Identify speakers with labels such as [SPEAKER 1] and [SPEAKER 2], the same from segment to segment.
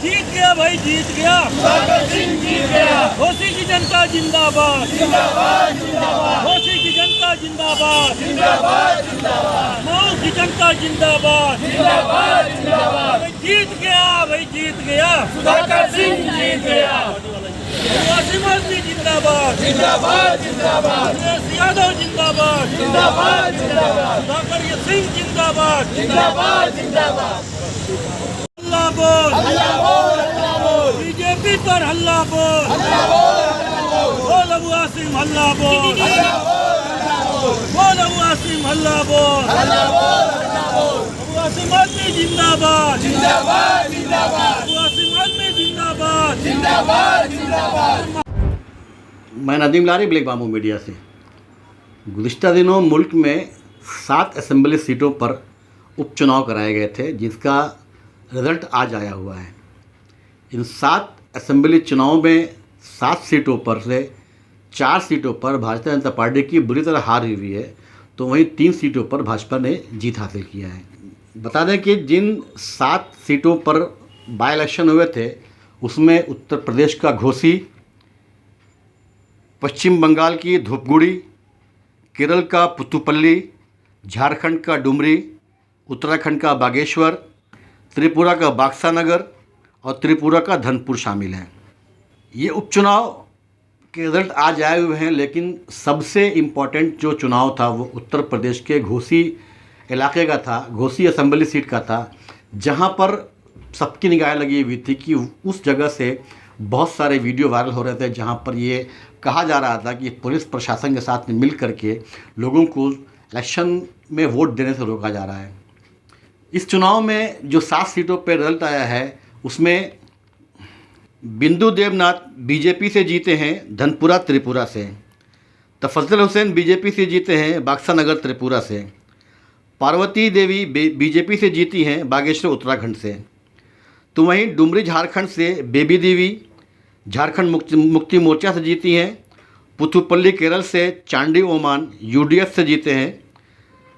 [SPEAKER 1] जीत गया भाई, जीत गया।
[SPEAKER 2] सुधाकर सिंह जीत गया।
[SPEAKER 1] घोसी की जनता जिंदाबाद,
[SPEAKER 2] जिंदाबाद जिंदाबाद
[SPEAKER 1] घोसी की जनता जिंदाबाद,
[SPEAKER 2] जिंदाबाद जिंदाबाद
[SPEAKER 1] मऊ की जनता जिंदाबाद।
[SPEAKER 2] जिंदाबाद जिंदाबाद।
[SPEAKER 1] भाई जीत गया, भाई जीत गया।
[SPEAKER 2] सुधाकर सिंह जीत गया।
[SPEAKER 1] वासिम आजमी जिंदाबाद,
[SPEAKER 2] जिंदाबाद जिंदाबाद
[SPEAKER 1] उमेश यादव जिंदाबाद,
[SPEAKER 2] जिंदाबाद जिंदाबाद
[SPEAKER 1] सुधाकर सिंह जिंदाबाद।
[SPEAKER 2] जिंदाबाद जिंदाबाद।
[SPEAKER 1] हल्ला बोल,
[SPEAKER 2] अल्लाह बोल, अल्लाह बोल,
[SPEAKER 1] बीजेपी पर हल्ला बोल,
[SPEAKER 2] अल्लाह बोल, अल्लाह बोल,
[SPEAKER 1] बोल अबू आसिम हल्ला बोल,
[SPEAKER 2] अल्लाह बोल, अल्लाह बोल,
[SPEAKER 1] बोल अबू आसिम हल्ला बोल।
[SPEAKER 2] अल्लाह बोल, अल्लाह बोल।
[SPEAKER 1] अबू आसिम आजमी जिंदाबाद,
[SPEAKER 2] जिंदाबाद जिंदाबाद
[SPEAKER 1] अबू आसिम आजमी जिंदाबाद।
[SPEAKER 2] जिंदाबाद जिंदाबाद।
[SPEAKER 3] मैं नदीम लारी, ब्लैक बाम्बू मीडिया से। गुज़िश्ता दिनों मुल्क में 7 असेंबली सीटों पर उपचुनाव कराए गए थे, जिसका रिज़ल्ट आज आया हुआ है। इन 7 असेंबली चुनावों में 7 सीटों पर से 4 सीटों पर भारतीय जनता पार्टी की बुरी तरह हार हुई है, तो वहीं 3 सीटों पर भाजपा ने जीत हासिल किया है। बता दें कि जिन 7 सीटों पर बाई इलेक्शन हुए थे, उसमें उत्तर प्रदेश का घोसी, पश्चिम बंगाल की धूपगुड़ी, केरल का पुतुपल्ली, झारखंड का डुमरी, उत्तराखंड का बागेश्वर, त्रिपुरा का बाक्सा नगर और त्रिपुरा का धनपुर शामिल हैं। ये उपचुनाव के रिजल्ट आज आए हुए हैं, लेकिन सबसे इम्पॉर्टेंट जो चुनाव था वो उत्तर प्रदेश के घोसी इलाके का था, घोसी असेंबली सीट का था, जहां पर सबकी निगाहें लगी हुई थी कि उस जगह से बहुत सारे वीडियो वायरल हो रहे थे, जहां पर ये कहा जा रहा था कि पुलिस प्रशासन के साथ मिल करके लोगों को इलेक्शन में वोट देने से रोका जा रहा है। इस चुनाव में जो 7 सीटों पर रिजल्ट आया है, उसमें बिंदु देवनाथ बीजेपी से जीते हैं धनपुरा त्रिपुरा से, तफज्जल हुसैन बीजेपी से जीते हैं बाक्सा नगर त्रिपुरा से, पार्वती देवी बीजेपी से जीती हैं बागेश्वर उत्तराखंड से, तो वहीं डुमरी झारखंड से बेबी देवी झारखंड मुक्ति मोर्चा से जीती हैं, पुथुपल्ली केरल से चांडी ओमान यूडीएफ से जीते हैं,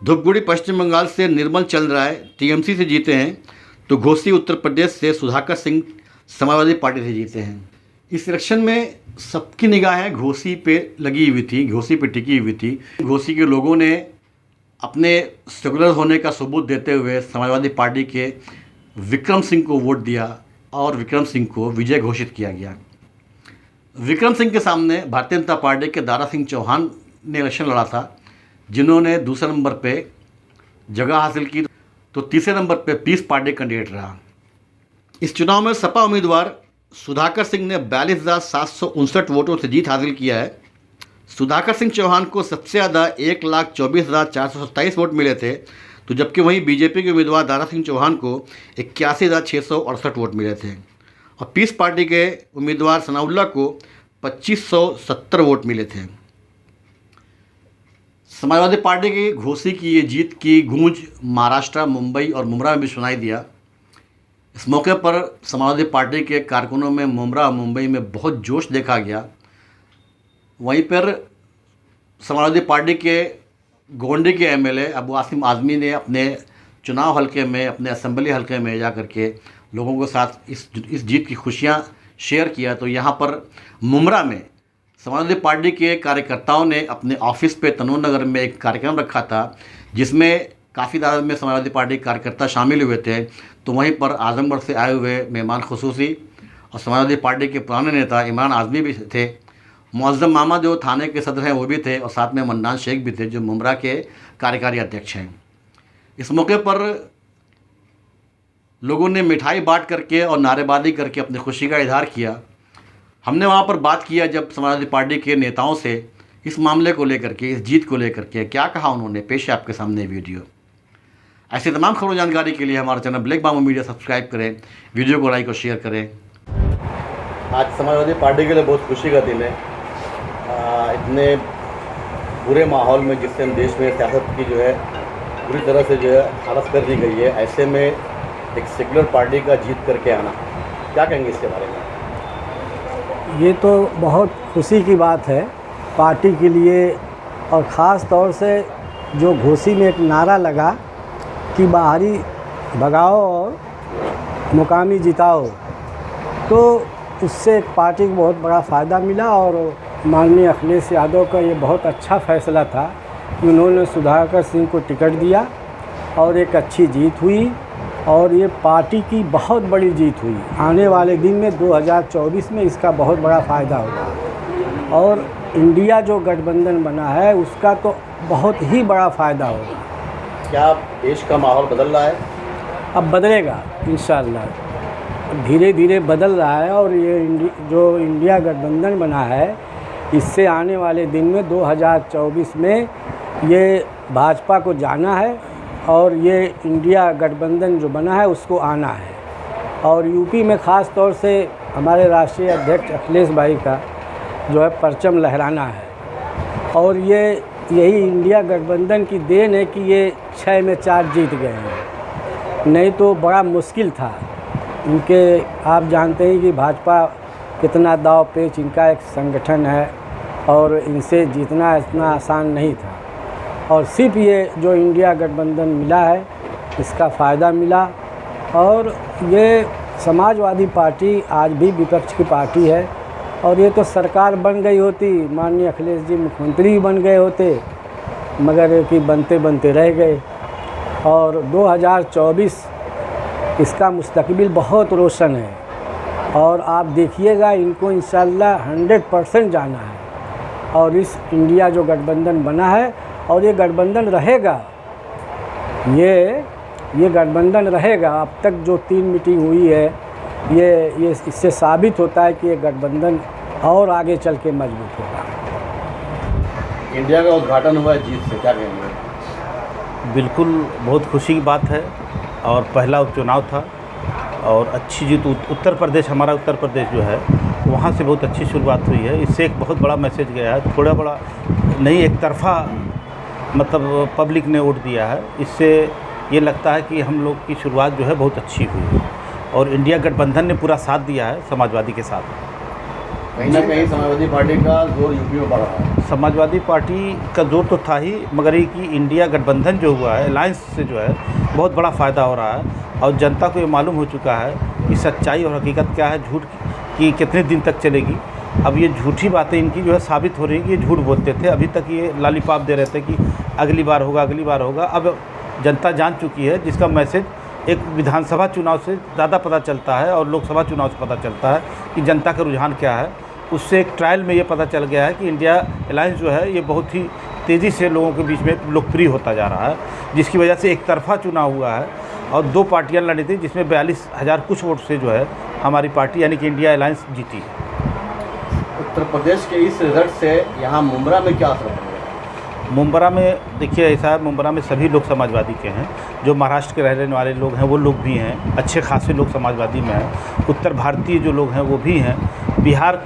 [SPEAKER 3] धूपगुड़ी पश्चिम बंगाल से निर्मल चंद्र राय टीएमसी से जीते हैं, तो घोसी उत्तर प्रदेश से सुधाकर सिंह समाजवादी पार्टी से जीते हैं। इस इलेक्शन में सबकी निगाहें घोसी पे लगी हुई थी, घोसी पे टिकी हुई थी। घोसी के लोगों ने अपने सेकुलर होने का सबूत देते हुए समाजवादी पार्टी के विक्रम सिंह को वोट दिया और विक्रम सिंह को विजय घोषित किया गया। विक्रम सिंह के सामने भारतीय जनता पार्टी के दारा सिंह चौहान ने इलेक्शन लड़ा था, जिन्होंने दूसरे नंबर पे जगह हासिल की, तो तीसरे नंबर पे पीस पार्टी कैंडिडेट रहा। इस चुनाव में सपा उम्मीदवार सुधाकर सिंह ने 42,759 वोटों से जीत हासिल किया है। सुधाकर सिंह चौहान को सबसे ज़्यादा 1,24,427 वोट मिले थे, तो जबकि वहीं बीजेपी के उम्मीदवार दारा सिंह चौहान को 81,668 वोट मिले थे और पीस पार्टी के उम्मीदवार सनाउल्लाह को 2,570 वोट मिले थे। समाजवादी पार्टी की घोसी की ये जीत की गूंज महाराष्ट्र, मुंबई और मुमरा में भी सुनाई दिया। इस मौके पर समाजवादी पार्टी के कारकुनों में मुमरा और मुंबई में बहुत जोश देखा गया। वहीं पर समाजवादी पार्टी के गोंडी के एमएलए अबू आसिम आज़मी ने अपने चुनाव हलके में, अपने असेंबली हलके में जा कर के लोगों के साथ इस जीत की खुशियां शेयर किया। तो यहाँ पर मुमरा में समाजवादी पार्टी के कार्यकर्ताओं ने अपने ऑफिस पे तनूर नगर में एक कार्यक्रम रखा था, जिसमें काफ़ी तादाद में समाजवादी पार्टी के कार्यकर्ता शामिल हुए थे। तो वहीं पर आजमगढ़ से आए हुए मेहमान खुसूसी और समाजवादी पार्टी के पुराने नेता इमरान आज़मी भी थे, मुअज़्ज़म मामा जो थाने के सदर हैं वो भी थे, और साथ में मन्नान शेख भी थे जो मुमरा के कार्यकारी अध्यक्ष हैं। इस मौके पर लोगों ने मिठाई बांट करके और नारेबाजी करके अपनी खुशी का इजहार किया। हमने वहाँ पर बात किया जब समाजवादी पार्टी के नेताओं से इस मामले को लेकर के, इस जीत को लेकर के क्या कहा उन्होंने, पेश है आपके सामने वीडियो। ऐसे तमाम खबरों जानकारी के लिए हमारा channel black bamboo media subscribe करें, वीडियो को लाइक और शेयर करें। आज समाजवादी पार्टी के लिए बहुत खुशी का दिन है। इतने बुरे माहौल में जिससे हम देश में सियासत की जो है पूरी तरह से जो है हालत कर दी गई है, ऐसे में एक सेकुलर पार्टी का जीत करके आना, क्या कहेंगे इसके बारे में?
[SPEAKER 4] ये तो बहुत खुशी की बात है पार्टी के लिए, और ख़ास तौर से जो घोसी में एक नारा लगा कि बाहरी भगाओ और मुकामी जिताओ, तो उससे पार्टी को बहुत बड़ा फ़ायदा मिला। और माननीय अखिलेश यादव का ये बहुत अच्छा फैसला था कि उन्होंने सुधाकर सिंह को टिकट दिया और एक अच्छी जीत हुई और ये पार्टी की बहुत बड़ी जीत हुई। आने वाले दिन में 2024 में इसका बहुत बड़ा फ़ायदा होगा और इंडिया जो गठबंधन बना है उसका तो बहुत ही बड़ा फ़ायदा होगा।
[SPEAKER 3] क्या देश का माहौल बदल रहा है?
[SPEAKER 4] अब बदलेगा इंशाअल्लाह, धीरे धीरे बदल रहा है। और ये जो इंडिया गठबंधन बना है इससे आने वाले दिन में 2024 में ये भाजपा को जाना है और ये इंडिया गठबंधन जो बना है उसको आना है। और यूपी में ख़ास तौर से हमारे राष्ट्रीय अध्यक्ष अखिलेश भाई का जो है परचम लहराना है। और यही इंडिया गठबंधन की देन है कि ये 6 में 4 जीत गए हैं, नहीं तो बड़ा मुश्किल था। इनके आप जानते हैं कि भाजपा कितना दाव पेच, इनका एक संगठन है और इनसे जीतना इतना आसान नहीं था। और सिर्फ ये जो इंडिया गठबंधन मिला है इसका फ़ायदा मिला। और ये समाजवादी पार्टी आज भी विपक्ष की पार्टी है और ये तो सरकार बन गई होती, माननीय अखिलेश जी मुख्यमंत्री भी बन गए होते, मगर कि बनते बनते रह गए। और 2024 इसका मुस्तकबिल बहुत रोशन है और आप देखिएगा इनको इंशाअल्लाह 100% जाना है। और इस इंडिया जो गठबंधन बना है और ये गठबंधन रहेगा, ये गठबंधन रहेगा। अब तक जो 3 मीटिंग हुई है ये इससे साबित होता है कि ये गठबंधन और आगे चल के मजबूत होगा।
[SPEAKER 3] इंडिया का उद्घाटन हुआ है जीत से, क्या कहेंगे?
[SPEAKER 5] बिल्कुल बहुत खुशी की बात है और पहला उपचुनाव था और अच्छी जीत। उत्तर प्रदेश, हमारा उत्तर प्रदेश जो है वहाँ से बहुत अच्छी शुरुआत हुई है। इससे एक बहुत बड़ा मैसेज गया है, थोड़ा बड़ा नहीं, एक तरफा मतलब पब्लिक ने वोट दिया है। इससे ये लगता है कि हम लोग की शुरुआत जो है बहुत अच्छी हुई है और इंडिया गठबंधन ने पूरा साथ दिया है समाजवादी के साथ।
[SPEAKER 3] कहीं ना कहीं समाजवादी पार्टी का जोर यूपी में बढ़ रहा है।
[SPEAKER 5] समाजवादी पार्टी का जोर तो था ही, मगर ये कि इंडिया गठबंधन जो हुआ है अलायंस से जो है बहुत बड़ा फ़ायदा हो रहा है और जनता को ये मालूम हो चुका है कि सच्चाई और हकीकत क्या है, झूठ की कितने दिन तक चलेगी। अब ये झूठी बातें इनकी जो है साबित हो रही है कि ये झूठ बोलते थे। अभी तक ये लालीपाप दे रहे थे कि अगली बार होगा, अगली बार होगा। अब जनता जान चुकी है, जिसका मैसेज एक विधानसभा चुनाव से ज़्यादा पता चलता है और लोकसभा चुनाव से पता चलता है कि जनता का रुझान क्या है। उससे एक ट्रायल में ये पता चल गया है कि इंडिया अलायंस जो है ये बहुत ही तेज़ी से लोगों के बीच में लोकप्रिय होता जा रहा है, जिसकी वजह से एक तरफा चुनाव हुआ है और 2 पार्टियां लड़ी थी, जिसमें 42,000 कुछ वोट से जो है हमारी पार्टी यानी कि इंडिया अलायंस जीती है।
[SPEAKER 3] उत्तर प्रदेश के इस रिजल्ट से यहाँ मुंब्रा में क्या असर पड़ेगा?
[SPEAKER 5] मुंब्रा में देखिए ऐसा है, मुंब्रा में सभी लोग समाजवादी के हैं। जो महाराष्ट्र के रहने वाले लोग हैं वो लोग भी हैं, अच्छे खासे लोग समाजवादी में हैं। उत्तर भारतीय जो लोग हैं वो भी हैं, बिहार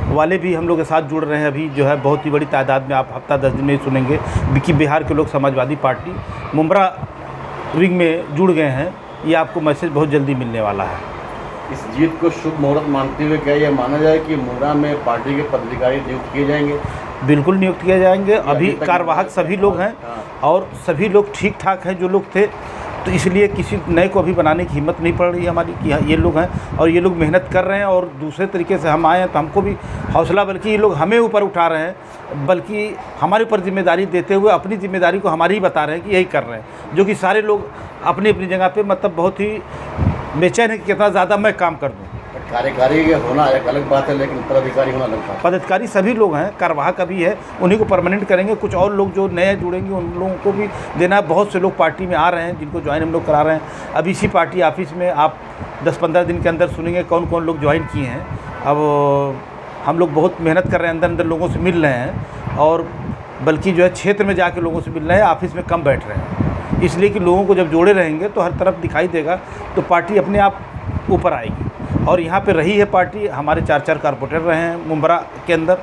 [SPEAKER 5] वाले भी हम लोग के साथ जुड़ रहे हैं। अभी जो है बहुत ही बड़ी तादाद में आप हफ्ता 10 दिन में ही सुनेंगे कि बिहार के लोग समाजवादी पार्टी मुंब्रा विंग में जुड़ गए हैं। ये आपको मैसेज बहुत जल्दी मिलने वाला है।
[SPEAKER 3] इस जीत को शुभ मुहूर्त मानते हुए क्या यह माना जाए कि मुंब्रा में पार्टी के पदाधिकारी नियुक्त किए जाएंगे?
[SPEAKER 5] बिल्कुल नियुक्त किए जाएंगे। अभी कार्यवाहक सभी लोग हैं और सभी लोग ठीक ठाक हैं जो लोग थे, तो इसलिए किसी नए को अभी बनाने की हिम्मत नहीं पड़ रही है हमारी कि ये लोग हैं और ये लोग मेहनत कर रहे हैं। और दूसरे तरीके से हम आए हैं तो हमको भी हौसला, बल्कि ये लोग हमें ऊपर उठा रहे हैं, बल्कि हमारे ऊपर जिम्मेदारी देते हुए अपनी जिम्मेदारी को हमारी ही बता रहे हैं कि यही कर रहे हैं। जो कि सारे लोग अपनी अपनी जगह पे मतलब बहुत ही बेचैन है कि कितना ज़्यादा मैं काम कर दूँ।
[SPEAKER 3] कार्यकारी होना एक अलग बात है, लेकिन पदाधिकारी होना अलग बात है।
[SPEAKER 5] पदाधिकारी सभी लोग हैं, कार्यवाहक अभी है, उन्हीं को परमानेंट करेंगे। कुछ और लोग जो नए जुड़ेंगे उन लोगों को भी देना है। बहुत से लोग पार्टी में आ रहे हैं जिनको ज्वाइन हम लोग करा रहे हैं। अब इसी पार्टी ऑफिस में आप 10-15 दिन के अंदर सुनेंगे कौन कौन लोग ज्वाइन किए हैं। अब हम लोग बहुत मेहनत कर रहे हैं, अंदर अंदर लोगों से मिल रहे हैं और बल्कि जो है क्षेत्र में जाके लोगों से मिल रहे हैं, ऑफिस में कम बैठ रहे हैं। इसलिए कि लोगों को जब जोड़े रहेंगे तो हर तरफ दिखाई देगा, तो पार्टी अपने आप ऊपर आएगी। और यहाँ पे रही है पार्टी, हमारे 4 कारपोरेटर रहे हैं मुंब्रा के अंदर,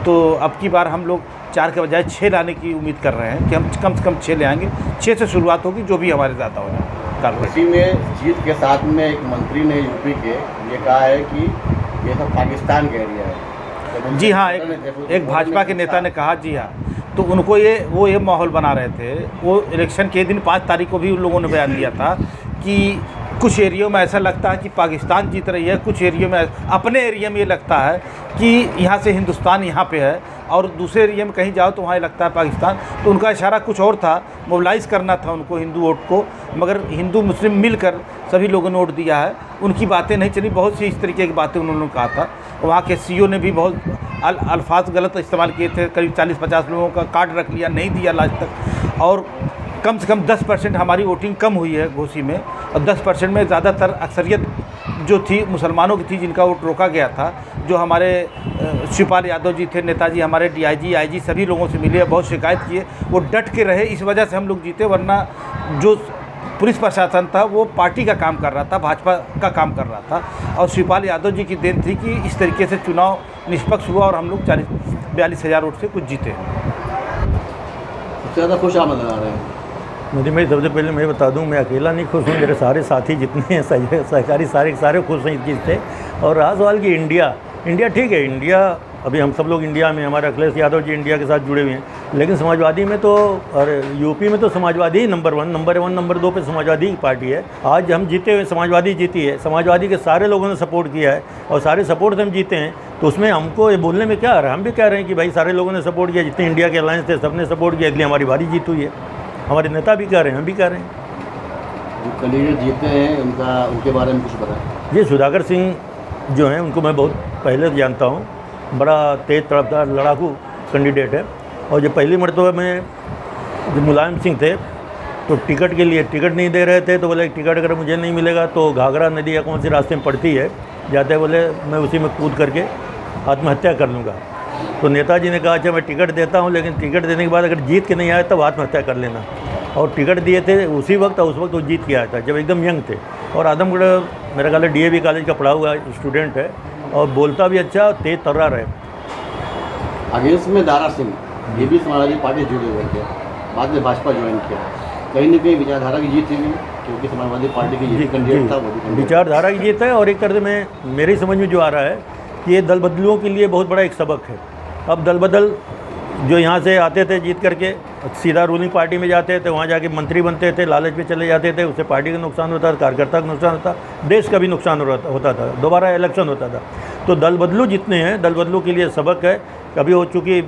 [SPEAKER 5] तो अब की बार हम लोग 4 के बजाय 6 लाने की उम्मीद कर रहे हैं कि हम कम से कम 6 ले आएंगे। 6 से शुरुआत होगी, जो भी हमारे ज़्यादा हो जाए कारपोरेटर।
[SPEAKER 3] इसी में जीत के साथ में एक मंत्री ने यूपी के ये कहा है कि ये सब पाकिस्तान का एरिया है।
[SPEAKER 5] जी हाँ, एक भाजपा के नेता ने कहा, जी हाँ, तो उनको वो ये माहौल बना रहे थे। वो इलेक्शन के दिन 5 तारीख को भी उन लोगों ने बयान दिया था कि कुछ एरियो में ऐसा लगता है कि पाकिस्तान जीत रही है, कुछ एरियो में अपने एरिया में ये लगता है कि यहाँ से हिंदुस्तान यहाँ पे है, और दूसरे एरिया में कहीं जाओ तो वहाँ लगता है पाकिस्तान। तो उनका इशारा कुछ और था, मोबिलाइज़ करना था उनको हिंदू वोट को, मगर हिंदू मुस्लिम मिलकर सभी लोगों ने वोट दिया है। उनकी बातें नहीं चली, बहुत सी इस तरीके की बातें उन्होंने कहा था। वहाँ के सीईओ ने भी बहुत अल्फाज गलत इस्तेमाल किए थे, करीब 40-50 लोगों का कार्ड रख लिया, नहीं दिया लास्ट तक, और कम से कम 10% हमारी वोटिंग कम हुई है घोसी में, और 10% में ज़्यादातर अक्सरियत जो थी मुसलमानों की थी जिनका वोट रोका गया था। जो हमारे शिवपाल यादव जी थे, नेताजी, हमारे DIG IG सभी लोगों से मिले, बहुत शिकायत किए, वो डट के रहे, इस वजह से हम लोग जीते। वरना जो पुलिस प्रशासन था वो पार्टी का काम कर रहा था, भाजपा का काम कर रहा था, और शिवपाल यादव जी की देन थी कि इस तरीके से चुनाव निष्पक्ष हुआ और हम लोग 42 हज़ार वोट से कुछ जीते हैं।
[SPEAKER 3] सबसे ज़्यादा खुश आप नजर आ रहे हैं?
[SPEAKER 6] मुझे मैं सबसे पहले मैं बता दूं, मैं अकेला नहीं खुश हूँ, मेरे सारे साथी जितने हैं सहकारी सारे खुश हैं इस चीज़ से। और रहा सवाल कि इंडिया ठीक है, इंडिया अभी हम सब लोग इंडिया में, हमारे अखिलेश यादव जी इंडिया के साथ जुड़े हुए हैं, लेकिन समाजवादी में तो, और यूपी में तो समाजवादी ही नंबर 1, नंबर 2 पे समाजवादी की पार्टी है। आज हम जीते हुए समाजवादी जीती है, समाजवादी के सारे लोगों ने सपोर्ट किया है और सारे सपोर्ट से हम जीते हैं। तो उसमें हमको ये बोलने में क्या आ रहा है, हम भी कह रहे हैं कि भाई सारे लोगों ने सपोर्ट किया, जितने इंडिया के अलायंस थे सबने सपोर्ट किया, इसलिए हमारी भारी जीत हुई है। हमारे नेता भी कह रहे हैं, हम भी कह रहे हैं।
[SPEAKER 3] जो कैंडिडेट जीते हैं उनके बारे में कुछ बताएं।
[SPEAKER 6] ये सुधाकर सिंह जो हैं उनको मैं बहुत पहले से जानता हूँ, बड़ा तेज़ तड़पदार लड़ाकू कैंडिडेट है। और जो पहली मरतबा में जो मुलायम सिंह थे तो टिकट के लिए टिकट नहीं दे रहे थे, तो बोले टिकट अगर मुझे नहीं मिलेगा तो घाघरा नदी या कौन सी रास्ते में पड़ती है, जाते बोले मैं उसी में कूद करके आत्महत्या कर लूँगा। तो नेताजी ने कहा अच्छा मैं टिकट देता हूँ, लेकिन टिकट देने के बाद अगर जीत के नहीं आए तब आत्महत्या कर लेना। और टिकट दिए थे उसी वक्त, उस वक्त वो जीत के आया था जब एकदम यंग थे। और आदमगढ़ मेरा ख्याल है DAV कॉलेज का पढ़ा हुआ स्टूडेंट है और बोलता भी अच्छा, तेज तर्रार है।
[SPEAKER 3] अगेंस्ट में दारा सिंह, ये भी समाजवादी पार्टी जुड़े हुए थे, बाद में भाजपा ज्वाइन किया, कहीं ना कहीं विचारधारा की जीत हुई, क्योंकि समाजवादी पार्टी की ये कैंडिडेट था, वो भी
[SPEAKER 6] विचारधारा की जीत है। और एक तरह से मैं मेरी समझ में जो आ रहा है कि ये दल बदलुओं के लिए बहुत बड़ा एक सबक है। अब दल बदल जो यहाँ से आते थे जीत करके सीधा रूलिंग पार्टी में जाते थे, वहाँ जाके मंत्री बनते थे, लालच पे चले जाते थे, उससे पार्टी का नुकसान होता था, कार्यकर्ता का नुकसान होता, देश का भी नुकसान होता था, दोबारा इलेक्शन होता था। तो दल बदलू जितने हैं, दल बदलू के लिए सबक है। कभी हो चूँकि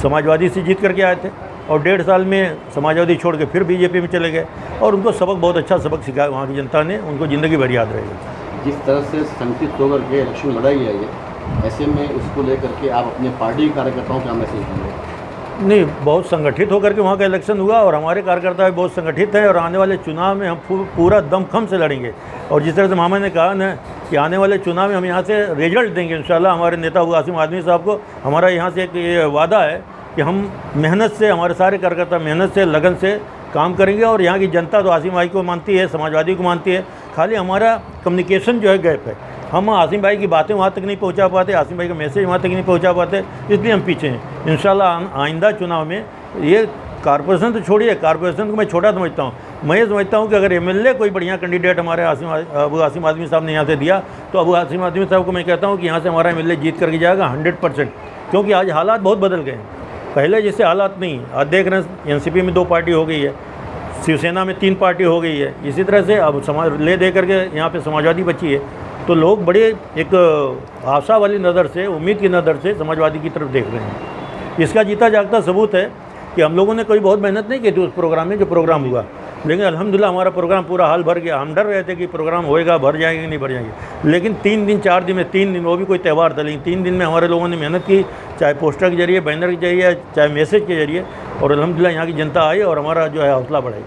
[SPEAKER 6] समाजवादी से जीत करके आए थे और 1.5 साल में समाजवादी छोड़ के फिर BJP में चले गए, और उनको सबक, बहुत अच्छा सबक सिखाया वहाँ की जनता ने, उनको ज़िंदगी भर याद रहेगा।
[SPEAKER 3] जिस तरह से संगठित होकर के इलेक्शन लड़ाई है ये, ऐसे में उसको लेकर के आप अपने पार्टी के कार्यकर्ताओं क्या मैसेज देंगे?
[SPEAKER 6] नहीं, बहुत संगठित होकर के वहाँ का इलेक्शन हुआ और हमारे कार्यकर्ता भी बहुत संगठित हैं, और आने वाले चुनाव में हम पूरा दमखम से लड़ेंगे। और जिस तरह से मामा ने कहा ना कि आने वाले चुनाव में हम यहाँ से रिजल्ट देंगे इंशाल्लाह। हमारे नेता अबू आसिम आदमी साहब को हमारा यहाँ से एक ये वादा है कि हम मेहनत से, हमारे सारे कार्यकर्ता मेहनत से, लगन से काम करेंगे। और यहाँ की जनता तो आसिम भाई को मानती है, समाजवादी को मानती है, खाली हमारा कम्युनिकेशन जो है गैप है। हम आसिम भाई की बातें वहाँ तक नहीं पहुँचा पाते, आसिम भाई का मैसेज वहाँ तक नहीं पहुँचा पाते, इसलिए हम पीछे हैं। इंशाल्लाह आइंदा चुनाव में ये कॉर्पोरेशन तो छोड़िए, कॉर्पोरेशन को मैं छोटा समझता हूँ। मैं ये समझता हूँ कि अगर MLA कोई बढ़िया कैंडिडेट हमारे अबू आसिम आदमी साहब ने यहाँ से दिया, तो अबू आसिम आदमी साहब को मैं कहता हूँ कि यहाँ से हमारा MLA जीत करके जाएगा 100%। क्योंकि आज हालात बहुत बदल गए हैं, पहले जैसे हालात नहीं। आज देख रहे हैं NCP में 2 पार्टी हो गई है, शिवसेना में 3 पार्टी हो गई है, इसी तरह से अब समाज ले दे करके यहाँ पे समाजवादी बची है। तो लोग बड़े एक आशा वाली नज़र से, उम्मीद की नज़र से समाजवादी की तरफ देख रहे हैं। इसका जीता जागता सबूत है कि हम लोगों ने कोई बहुत मेहनत नहीं की थी उस प्रोग्राम में जो प्रोग्राम हुआ, लेकिन अल्हम्दुलिल्लाह हमारा प्रोग्राम पूरा हाल भर गया। हम डर रहे थे कि प्रोग्राम होएगा, भर जाएंगे नहीं भर जाएंगे, लेकिन 3 दिन 4 दिन में 3 दिन, वो भी कोई त्यौहार था, लेकिन 3 दिन में हमारे लोगों ने मेहनत की, चाहे पोस्टर के जरिए, बैनर के जरिए, चाहे मैसेज के जरिए, और अल्हम्दुलिल्लाह यहाँ की जनता आई और हमारा जो है हौसला बढ़ाई।